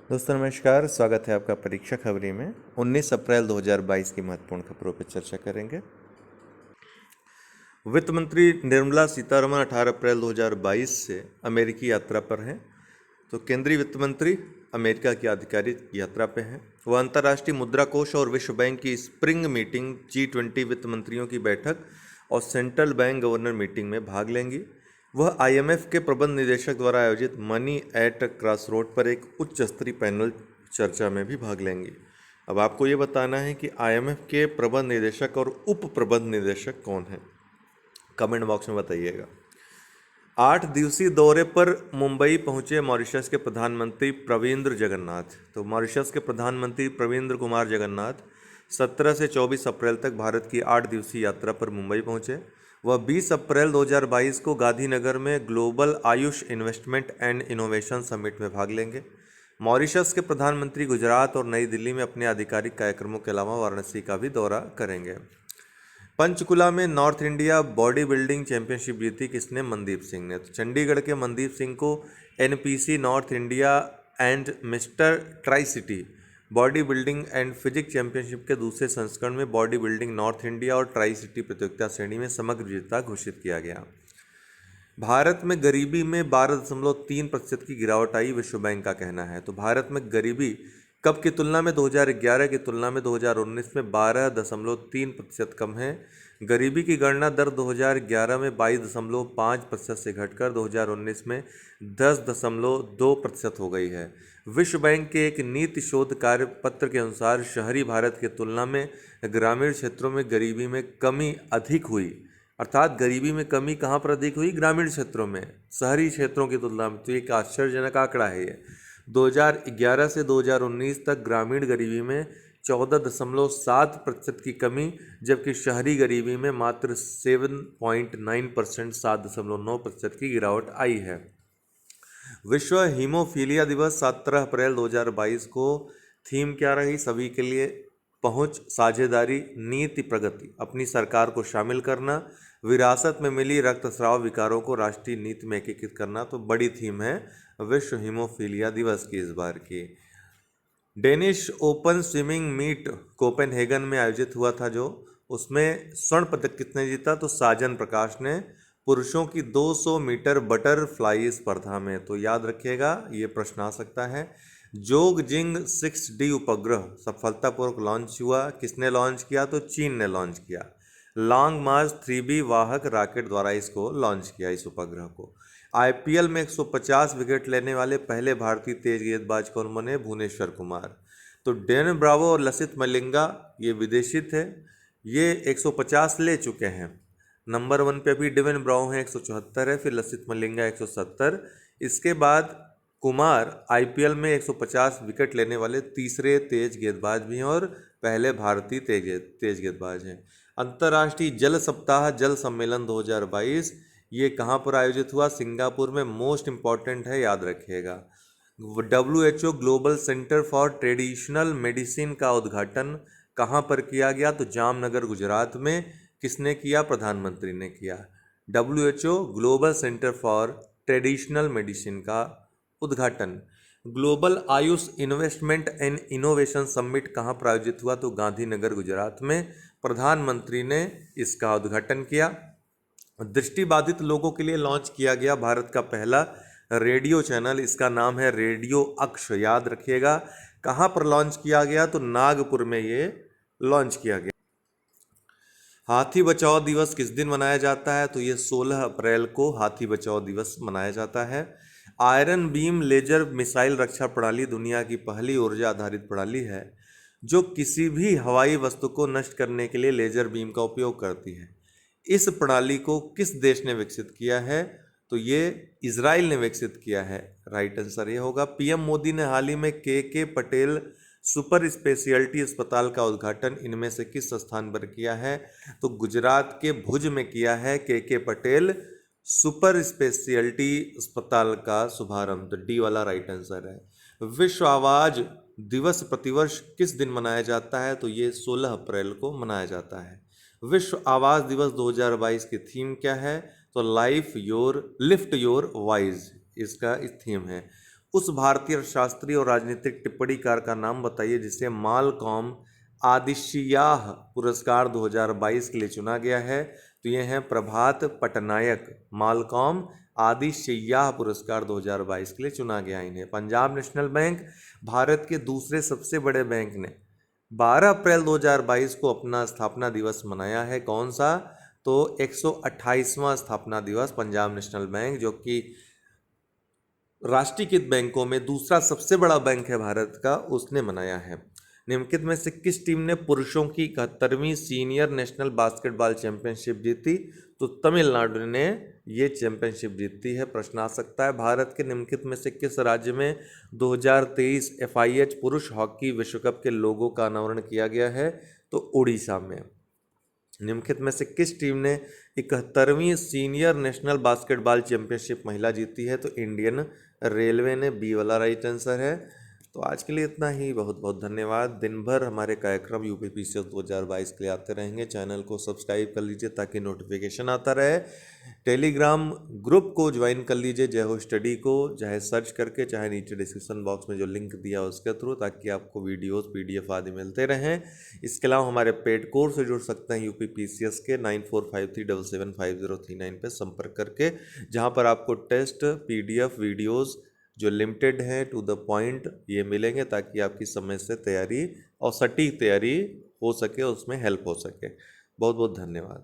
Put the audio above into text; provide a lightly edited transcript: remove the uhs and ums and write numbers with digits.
दोस्तों नमस्कार, स्वागत है आपका परीक्षा खबरी में। 19 अप्रैल 2022 की महत्वपूर्ण खबरों पर चर्चा करेंगे। वित्त मंत्री निर्मला सीतारमण 18 अप्रैल 2022 से अमेरिकी यात्रा पर हैं। तो केंद्रीय वित्त मंत्री अमेरिका की आधिकारिक यात्रा पे हैं। वह अंतर्राष्ट्रीय मुद्रा कोष और विश्व बैंक की स्प्रिंग मीटिंग, G20 वित्त मंत्रियों की बैठक और सेंट्रल बैंक गवर्नर मीटिंग में भाग लेंगी। वह IMF के प्रबंध निदेशक द्वारा आयोजित मनी एट क्रॉसरोड पर एक उच्च स्तरीय पैनल चर्चा में भी भाग लेंगी। अब आपको ये बताना है कि IMF के प्रबंध निदेशक और उप प्रबंध निदेशक कौन हैं। कमेंट बॉक्स में बताइएगा। 8 दिवसीय दौरे पर मुंबई पहुंचे मॉरिशस के प्रधानमंत्री प्रविंद्र जगन्नाथ। तो मॉरिशस के प्रधानमंत्री प्रविंद्र कुमार जगन्नाथ 17 से 24 अप्रैल तक भारत की 8 दिवसीय यात्रा पर मुंबई पहुंचे। वह 20 अप्रैल 2022 को गांधीनगर में global Ayush investment and innovation summit में भाग लेंगे। मॉरिशस के प्रधानमंत्री गुजरात और नई दिल्ली में अपने आधिकारिक कार्यक्रमों के अलावा वाराणसी का भी दौरा करेंगे। पंचकुला में north India body building championship जीती किसने? मनदीप सिंह ने। तो चंडीगढ़ के मनदीप सिंह को NPC north India and mister tri city body building and physics championship के दूसरे संस्करण में बॉडी बिल्डिंग नॉर्थ इंडिया और ट्राई सिटी प्रतियोगिता श्रेणी में समग्र विजेता घोषित किया गया। भारत में गरीबी में 12.3% की गिरावट आई, विश्व बैंक का कहना है। तो भारत में गरीबी कब की तुलना में 2011 की तुलना में 2019 में 12.3% कम है। गरीबी की गणना दर 2011 में 22.5% से घटकर 2019 में 10.2% हो गई है। विश्व बैंक के एक नीति शोध कार्य पत्र के अनुसार शहरी भारत की तुलना में ग्रामीण क्षेत्रों में गरीबी में कमी अधिक हुई। अर्थात गरीबी में कमी कहाँ पर अधिक हुई? ग्रामीण क्षेत्रों में, शहरी क्षेत्रों की तुलना में। तो एक आश्चर्यजनक आंकड़ा है ये। 2011 से 2019 तक ग्रामीण गरीबी में 14.7% की कमी, जबकि शहरी गरीबी में मात्र 7.9% 7.9% की गिरावट आई है। विश्व हीमोफीलिया दिवस 17 अप्रैल 2022 को थीम क्या रही? सभी के लिए पहुंच, साझेदारी, नीति प्रगति, अपनी सरकार को शामिल करना, विरासत में मिली रक्तस्राव विकारों को राष्ट्रीय नीति में एकीकृत करना। तो बड़ी थीम है विश्व हीमोफीलिया दिवस की इस बार की। Danish Open swimming meet Copenhagen में आयोजित हुआ था, जो उसमें स्वर्ण पदक किसने जीता? तो साजन प्रकाश ने, पुरुषों की 200 मीटर बटरफ्लाई स्पर्धा में। तो याद रखिएगा, ये प्रश्न आ सकता है। जोगजिंग 6D उपग्रह सफलतापूर्वक लॉन्च हुआ। किसने लॉन्च किया? तो चीन ने लॉन्च किया। लॉन्ग मार्च 3B वाहक रॉकेट द्वारा इसको लॉन्च किया, इस उपग्रह को। IPL में 150 विकेट लेने वाले पहले भारतीय तेज गेंदबाज कौन बने? भुवनेश्वर कुमार। तो डेन ब्रावो और लसित मलिंगा ये विदेशी थे, ये 150 ले चुके हैं। नंबर 1 पे अभी डेवन ब्रावो हैं, 174 है, फिर लसित मलिंगा 170। इसके बाद कुमार IPL में 150 विकेट लेने वाले तीसरे तेज गेंदबाज भी हैं और पहले भारतीय तेज गेंदबाज हैं। अंतर्राष्ट्रीय जल सप्ताह जल सम्मेलन 2022 ये कहाँ पर आयोजित हुआ? सिंगापुर में। मोस्ट इंपॉर्टेंट है, याद रखिएगा। WHO global centre for traditional medicine का उद्घाटन कहाँ पर किया गया? तो जामनगर गुजरात में। किसने किया? प्रधानमंत्री ने किया। WHO global centre for traditional medicine का उद्घाटन। Global Ayush investment and innovation summit कहाँ पर आयोजित हुआ? तो गांधीनगर गुजरात में। प्रधानमंत्री ने इसका उद्घाटन किया। दृष्टिबाधित लोगों के लिए लॉन्च किया गया भारत का पहला रेडियो चैनल, इसका नाम है रेडियो अक्ष, याद रखिएगा। कहाँ पर लॉन्च किया गया? तो नागपुर में ये लॉन्च किया गया। हाथी बचाओ दिवस किस दिन मनाया जाता है? तो ये 16 अप्रैल को हाथी बचाओ दिवस मनाया जाता है। आयरन बीम लेजर मिसाइल रक्षा प्रणाली दुनिया की पहली ऊर्जा आधारित प्रणाली है जो किसी भी हवाई वस्तु को नष्ट करने के लिए लेजर बीम का उपयोग करती है। इस प्रणाली को किस देश ने विकसित किया है? तो ये इजराइल ने विकसित किया है। राइट आंसर ये होगा। PM मोदी ने हाल ही में KK पटेल सुपर स्पेशलिटी अस्पताल का उद्घाटन इनमें से किस स्थान पर किया है? तो गुजरात के भुज में किया है KK पटेल सुपर स्पेशलिटी अस्पताल का शुभारंभ। तो D वाला राइट आंसर है। विश्व आवाज दिवस प्रतिवर्ष किस दिन मनाया जाता है? तो ये 16 अप्रैल को मनाया जाता है। विश्व आवास दिवस 2022 की थीम क्या है? तो लिफ्ट योर वॉइस, इसका इस थीम है। उस भारतीय अर्थशास्त्री और राजनीतिक टिप्पणीकार का नाम बताइए जिसे मालकॉम आदिशियाह पुरस्कार 2022 के लिए चुना गया है। तो ये हैं प्रभात पटनायक। मालकॉम आदिशियाह पुरस्कार 2022 के लिए चुना गया इन्हें। पंजाब नेशनल बैंक भारत के दूसरे सबसे बड़े बैंक ने 12 अप्रैल 2022 को अपना स्थापना दिवस मनाया है। कौन सा? तो 128वां स्थापना दिवस पंजाब नेशनल बैंक, जो कि राष्ट्रीयकृत बैंकों में दूसरा सबसे बड़ा बैंक है भारत का, उसने मनाया है। निम्नलिखित में से किस टीम ने पुरुषों की 71वीं सीनियर नेशनल बास्केटबॉल चैंपियनशिप जीती? तो तमिलनाडु ने ये चैंपियनशिप जीती है। प्रश्न आ सकता है, भारत के निम्नलिखित में से किस राज्य में 2023 FIH पुरुष हॉकी विश्व कप के लोगो का अनावरण किया गया है? तो उड़ीसा में। निम्नलिखित में से किस टीम ने 71वीं सीनियर नेशनल बास्केटबॉल चैंपियनशिप महिला जीती है? तो इंडियन रेलवे ने। बी वाला राइट आंसर है। तो आज के लिए इतना ही। बहुत बहुत धन्यवाद। दिन भर हमारे कार्यक्रम UPPCS 2022 के लिए आते रहेंगे। चैनल को सब्सक्राइब कर लीजिए ताकि नोटिफिकेशन आता रहे। टेलीग्राम ग्रुप को ज्वाइन कर लीजिए जय हो स्टडी को, चाहे सर्च करके, चाहे नीचे डिस्क्रिप्शन बॉक्स में जो लिंक दिया उसके थ्रू, ताकि आपको वीडियोस PDF आदि मिलते रहें। इसके अलावा हमारे पेड कोर्स से जुड़ सकते हैं UPPCS के 9453775039 पे संपर्क करके, जहां पर आपको टेस्ट PDF वीडियोस जो लिमिटेड हैं, टू द पॉइंट, ये मिलेंगे ताकि आपकी समय से तैयारी और सटीक तैयारी हो सके, उसमें हेल्प हो सके। बहुत बहुत धन्यवाद।